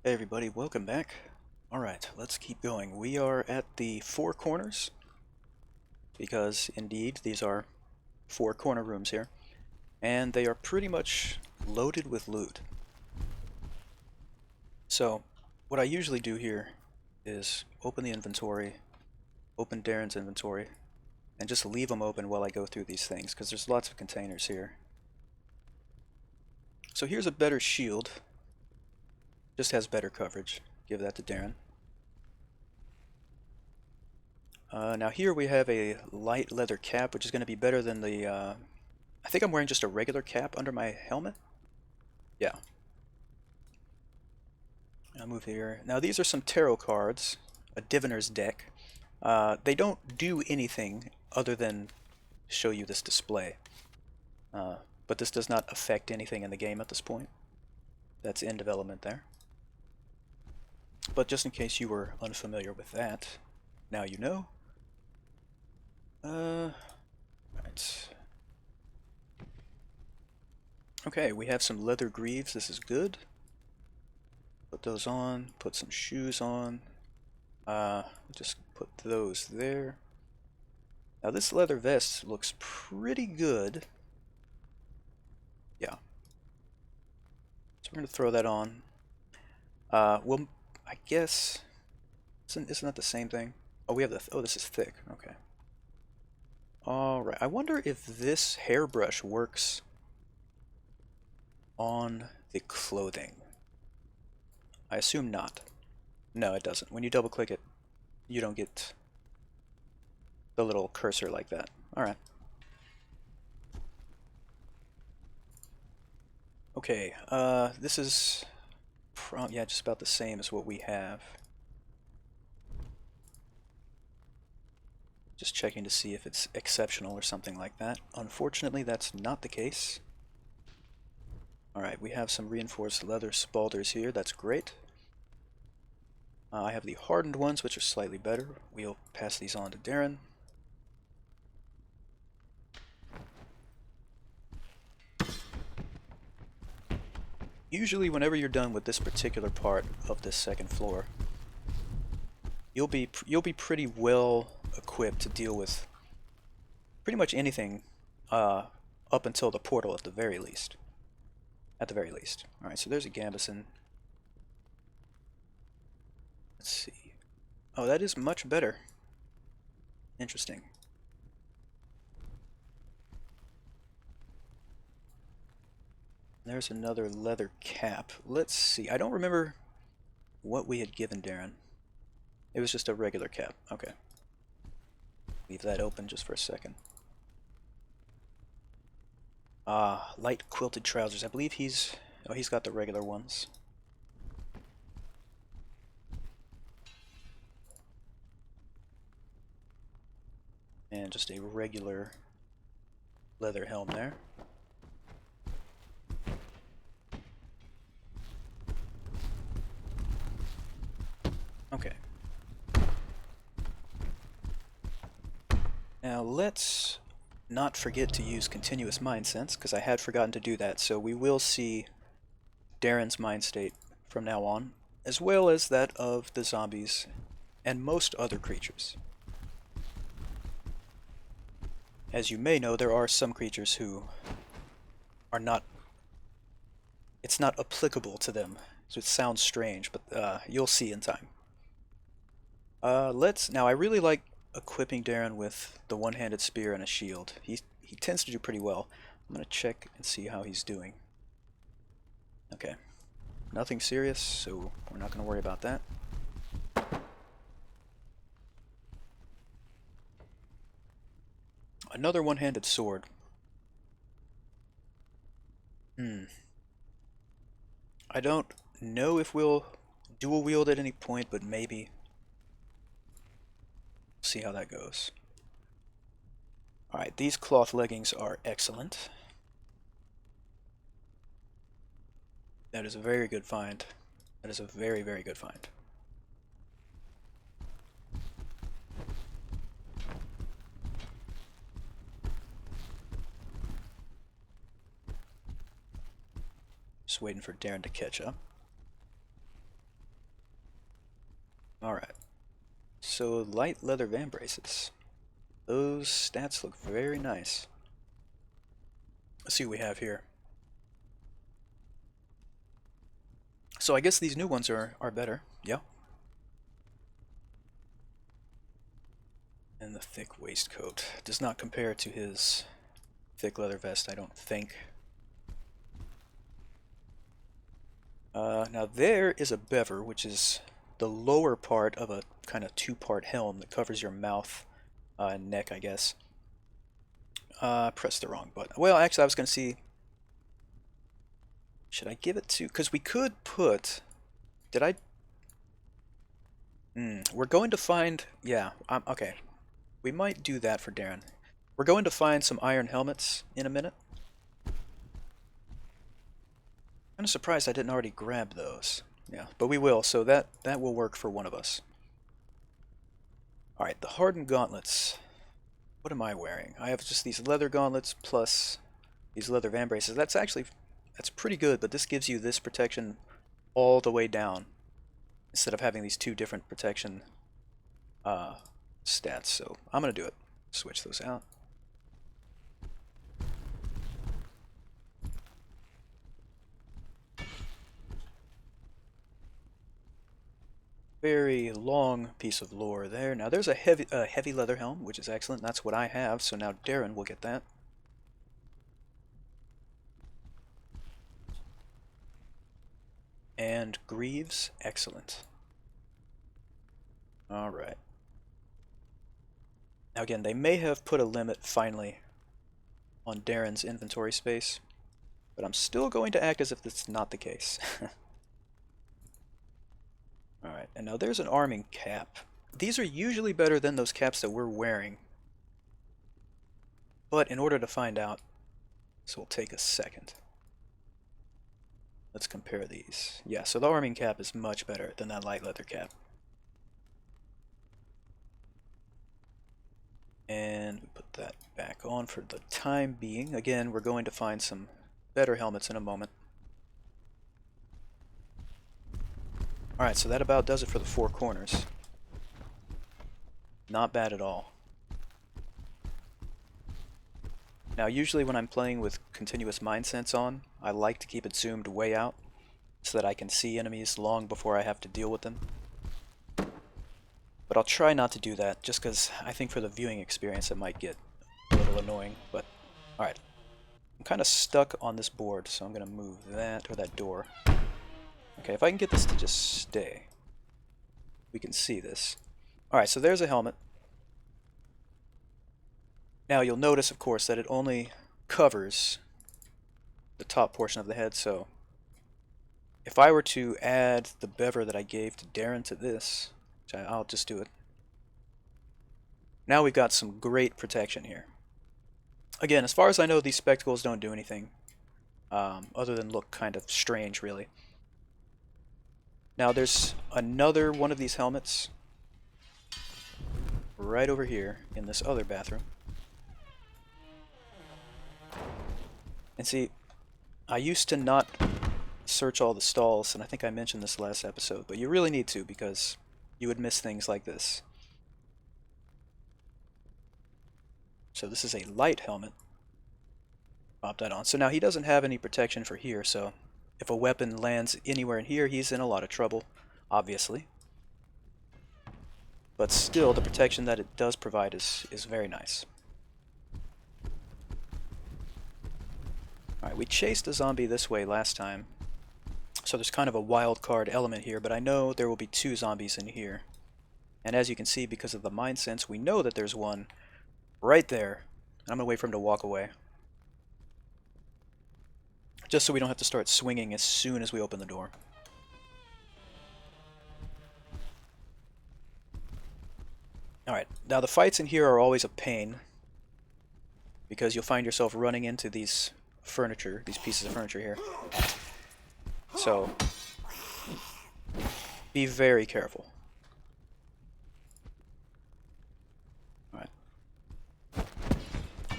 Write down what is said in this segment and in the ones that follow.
Hey everybody, welcome back. Alright, let's keep going. We are at the four corners, because indeed these are four corner rooms here, and they are pretty much loaded with loot. So, what I usually do here is open the inventory, open Darren's inventory, and just leave them open while I go through these things, because there's lots of containers here. So here's a better shield, just has better coverage. Give that to Darren. Now here we have a light leather cap, which is going to be better than the... I think I'm wearing just a regular cap under my helmet. Yeah. I'll move here. Now these are some tarot cards, a diviner's deck. They don't do anything other than show you this display. But this does not affect anything in the game at this point. That's in development there. But just in case you were unfamiliar with that, now you know. Right. Okay, we have some leather greaves. This is good. Put those on. Put some shoes on. Just put those there. Now this leather vest looks pretty good. Yeah. So we're going to throw that on. Well, I guess... Isn't that the same thing? Oh, we have the... Oh, this is thick. Okay. Alright. I wonder if this hairbrush works on the clothing. I assume not. No, it doesn't. When you double click it, you don't get the little cursor like that. Alright. Okay, this is yeah, just about the same as what we have. Just checking to see if it's exceptional or something like that. Unfortunately, that's not the case. Alright, we have some reinforced leather spalders here. That's great. I have the hardened ones, which are slightly better. We'll pass these on to Darren. Usually, whenever you're done with this particular part of this second floor, you'll be pretty well equipped to deal with pretty much anything up until the portal at the very least. At the very least. Alright, so there's a gambeson. Let's see. Oh, that is much better. Interesting. There's another leather cap. Let's see. I don't remember what we had given Darren. It was just a regular cap. Okay. Leave that open just for a second. Light quilted trousers. I believe he's... Oh, he's got the regular ones. And just a regular leather helm there. Okay. Now let's not forget to use continuous mind sense, because I had forgotten to do that, so we will see Darren's mind state from now on, as well as that of the zombies and most other creatures. As you may know, there are some creatures who are not... It's not applicable to them, so it sounds strange, but you'll see in time. Now I really like equipping Darren with the one-handed spear and a shield. He tends to do pretty well. I'm gonna check and see how he's doing. Okay. Nothing serious, so we're not gonna worry about that. Another one-handed sword. I don't know if we'll dual wield at any point, but maybe. See how that goes. Alright, these cloth leggings are excellent. That is a very good find. That is a very, very good find. Just waiting for Darren to catch up. so light leather van braces. Those stats look very nice. Let's see what we have here. So I guess these new ones are better, yeah. And the thick waistcoat does not compare to his thick leather vest, I don't think. Now there is a bever, which is the lower part of a kind of two-part helm that covers your mouth and neck, I guess. Pressed the wrong button. Well, actually, I was going to see... Should I give it to... Because we could put... Did I... We're going to find... Yeah, okay. We might do that for Darren. We're going to find some iron helmets in a minute. I'm kind of surprised I didn't already grab those. Yeah, but we will, so that will work for one of us. Alright, the hardened gauntlets. What am I wearing? I have just these leather gauntlets plus these leather van braces. That's pretty good, but this gives you this protection all the way down instead of having these two different protection stats. So I'm going to do it. Switch those out. Very long piece of lore there. Now there's a heavy leather helm, which is excellent. That's what I have, so now Darren will get that. And greaves, excellent. Alright. Now again, they may have put a limit, finally, on Darren's inventory space, but I'm still going to act as if that's not the case. Alright, and now there's an arming cap. These are usually better than those caps that we're wearing. But in order to find out, this will take a second. Let's compare these. Yeah, so the arming cap is much better than that light leather cap. And we put that back on for the time being. Again, we're going to find some better helmets in a moment. Alright, so that about does it for the four corners. Not bad at all. Now, usually when I'm playing with continuous mind sense on, I like to keep it zoomed way out so that I can see enemies long before I have to deal with them. But I'll try not to do that, just because I think for the viewing experience it might get a little annoying. But, alright. I'm kind of stuck on this board, so I'm going to move that, or that door. Okay, if I can get this to just stay, we can see this. Alright, so there's a helmet. Now you'll notice, of course, that it only covers the top portion of the head, so if I were to add the bever that I gave to Darren to this, which I'll just do it, now we've got some great protection here. Again, as far as I know, these spectacles don't do anything other than look kind of strange, really. Now there's another one of these helmets right over here in this other bathroom. And see, I used to not search all the stalls, and I think I mentioned this last episode, but you really need to because you would miss things like this. So this is a light helmet. Pop that on. So now he doesn't have any protection for here, so if a weapon lands anywhere in here, he's in a lot of trouble, obviously. But still, the protection that it does provide is very nice. Alright, we chased a zombie this way last time, so there's kind of a wild card element here, but I know there will be two zombies in here. And as you can see, because of the mind sense, we know that there's one right there. And I'm going to wait for him to walk away. Just so we don't have to start swinging as soon as we open the door. Alright, now the fights in here are always a pain, because you'll find yourself running into these pieces of furniture here. So, be very careful. Alright.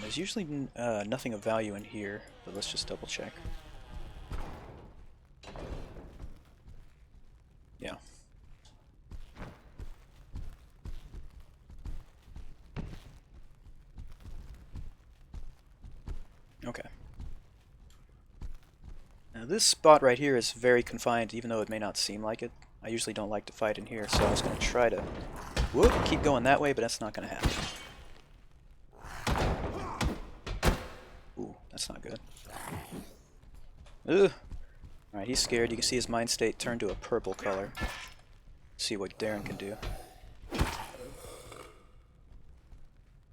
There's usually nothing of value in here, but let's just double check. Yeah. Now this spot right here is very confined, even though it may not seem like it. I usually don't like to fight in here, so I was going to try to keep going that way, but that's not going to happen. Ooh, that's not good. Ugh. Alright, he's scared. You can see his mind state turn to a purple color. See what Darren can do.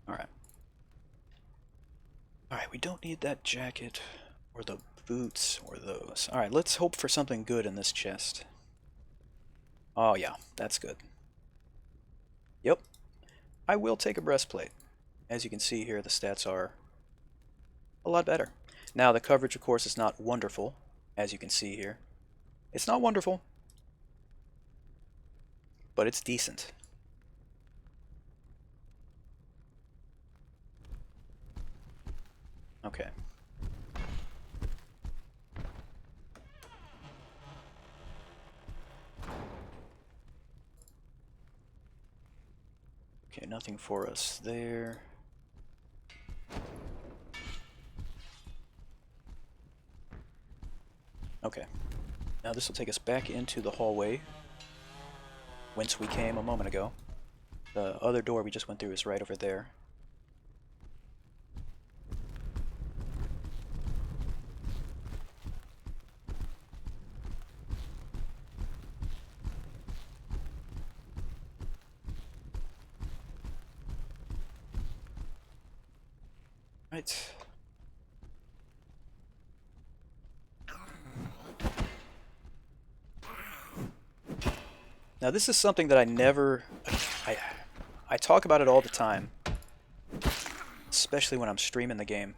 Alright. Alright, we don't need that jacket, or the boots, or those. Alright, let's hope for something good in this chest. Oh yeah, that's good. Yep. I will take a breastplate. As you can see here, the stats are a lot better. Now, the coverage, of course, is not wonderful, as you can see here. It's not wonderful, but it's decent. Okay. Okay, nothing for us there. Okay. Now this will take us back into the hallway whence we came a moment ago. The other door we just went through is right over there. Right. Now this is something that I talk about it all the time, especially when I'm streaming the game.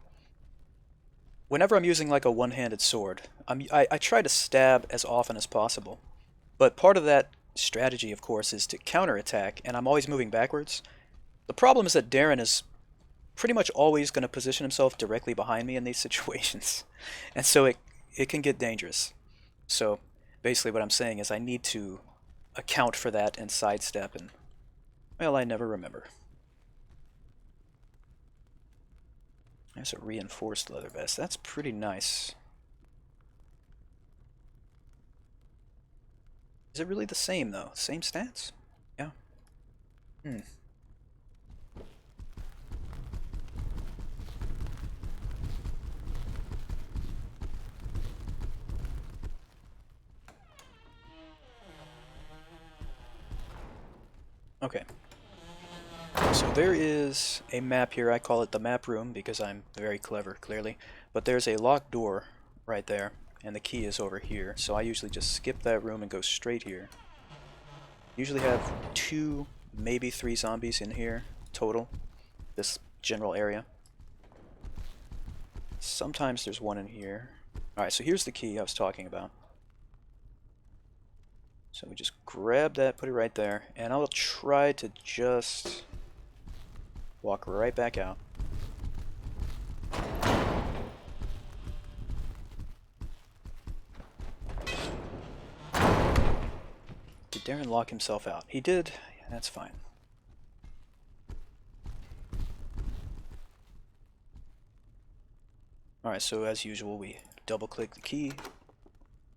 Whenever I'm using like a one-handed sword, I try to stab as often as possible. But part of that strategy, of course, is to counterattack, and I'm always moving backwards. The problem is that Darren is pretty much always going to position himself directly behind me in these situations. And so it can get dangerous. So basically what I'm saying is I need to account for that and sidestep, and well, I never remember. There's a reinforced leather vest. That's pretty nice. Is it really the same though? Same stats? Yeah. Okay. So there is a map here. I call it the map room because I'm very clever, clearly. But there's a locked door right there, and the key is over here. So I usually just skip that room and go straight here. Usually have 2, maybe 3 zombies in here total, this general area. Sometimes there's one in here. Alright, so here's the key I was talking about. So we just grab that, put it right there, and I'll try to just walk right back out. Did Darren lock himself out? He did. That's fine. Alright, so as usual, we double-click the key,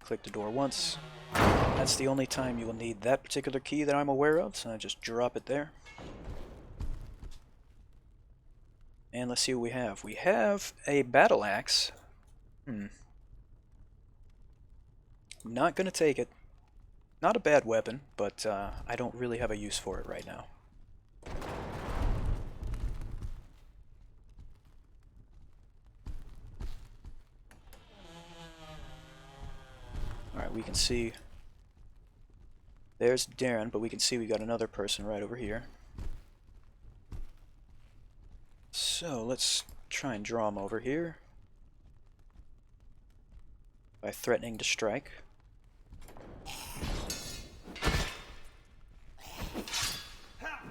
click the door once. That's the only time you will need that particular key that I'm aware of, so I just drop it there. And let's see what we have. We have a battle axe. Not gonna take it. Not a bad weapon, but I don't really have a use for it right now. Alright, we can see there's Darren, but we can see we got another person right over here. So let's try and draw him over here by threatening to strike.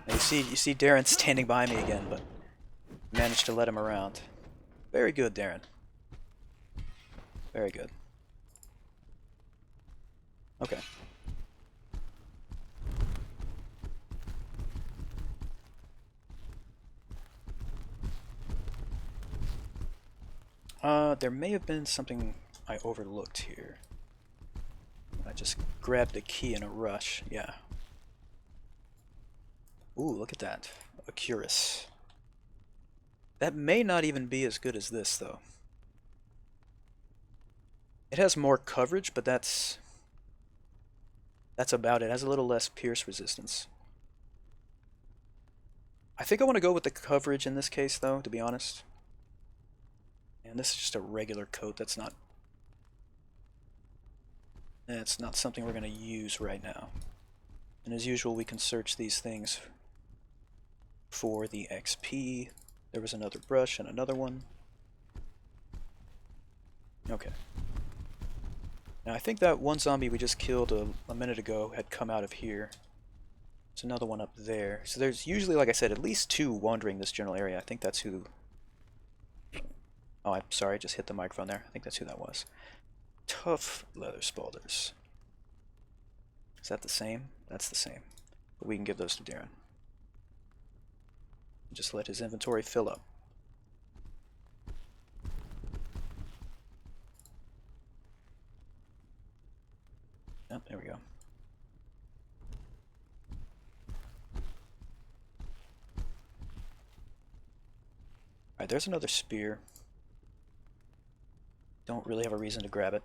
Now you see Darren standing by me again, but managed to let him around. Very good, Darren. Very good. Okay. There may have been something I overlooked here? I just grabbed the key in a rush. Yeah. Ooh, look at that. A Curus. That may not even be as good as this, though. It has more coverage, but that's about it. It has a little less pierce resistance. I think I want to go with the coverage in this case, though, to be honest. And this is just a regular coat. That's not something we're going to use right now. And as usual, we can search these things for the XP. There was another brush and another one. Okay. Now I think that one zombie we just killed a minute ago had come out of here. There's another one up there. So there's usually, like I said, at least two wandering this general area. I think that's who... Oh, I'm sorry, I just hit the microphone there. I think that's who that was. Tough leather spaulders. Is that the same? That's the same. But we can give those to Darren. Just let his inventory fill up. Yep, there we go. Alright, there's another spear. Don't really have a reason to grab it.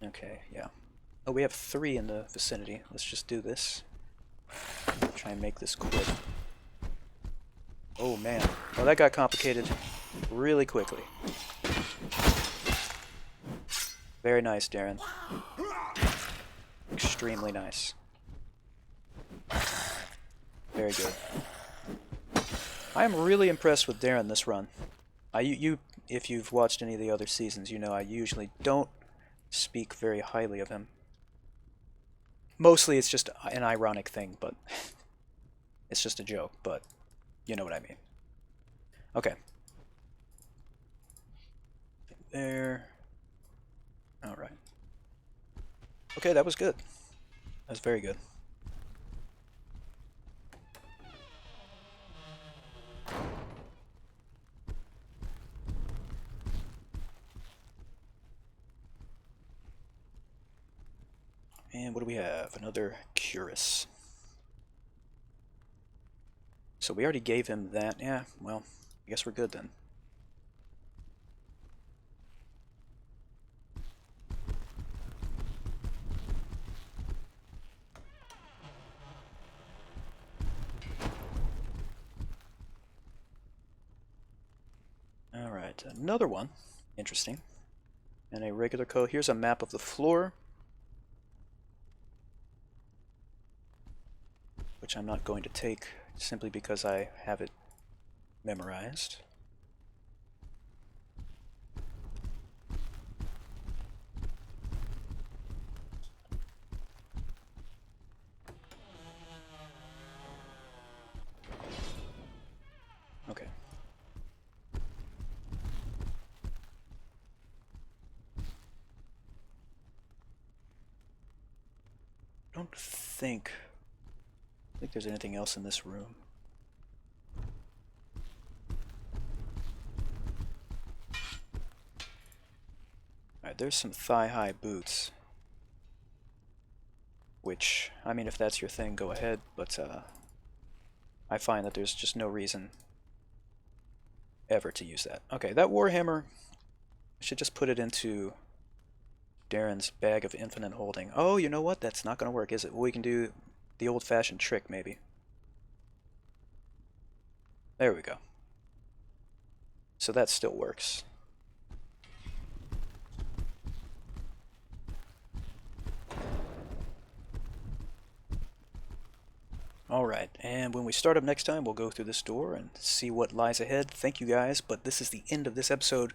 Okay, yeah. Oh, we have 3 in the vicinity. Let's just do this. Try and make this quick. Oh man. Well, that got complicated really quickly. Very nice, Darren. Extremely nice. Very good. I am really impressed with Darren this run. If you've watched any of the other seasons, you know I usually don't speak very highly of him. Mostly it's just an ironic thing, but it's just a joke, but you know what I mean. Okay. There. Alright. Okay, that was good. That was very good. And what do we have? Another Curus. So we already gave him that. Yeah, well, I guess we're good then. Alright, another one. Interesting. And a regular code. Here's a map of the floor, which I'm not going to take simply because I have it memorized. Okay. I don't think there's anything else in this room. Alright, there's some thigh-high boots. Which, I mean, if that's your thing, go ahead, but I find that there's just no reason ever to use that. Okay, that Warhammer, I should just put it into Darren's bag of infinite holding. Oh, you know what? That's not going to work, is it? Well, we can do the old-fashioned trick, maybe. There we go. So that still works. Alright, and when we start up next time, we'll go through this door and see what lies ahead. Thank you guys, but this is the end of this episode.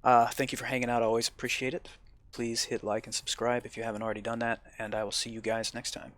Thank you for hanging out. I always appreciate it. Please hit like and subscribe if you haven't already done that, and I will see you guys next time.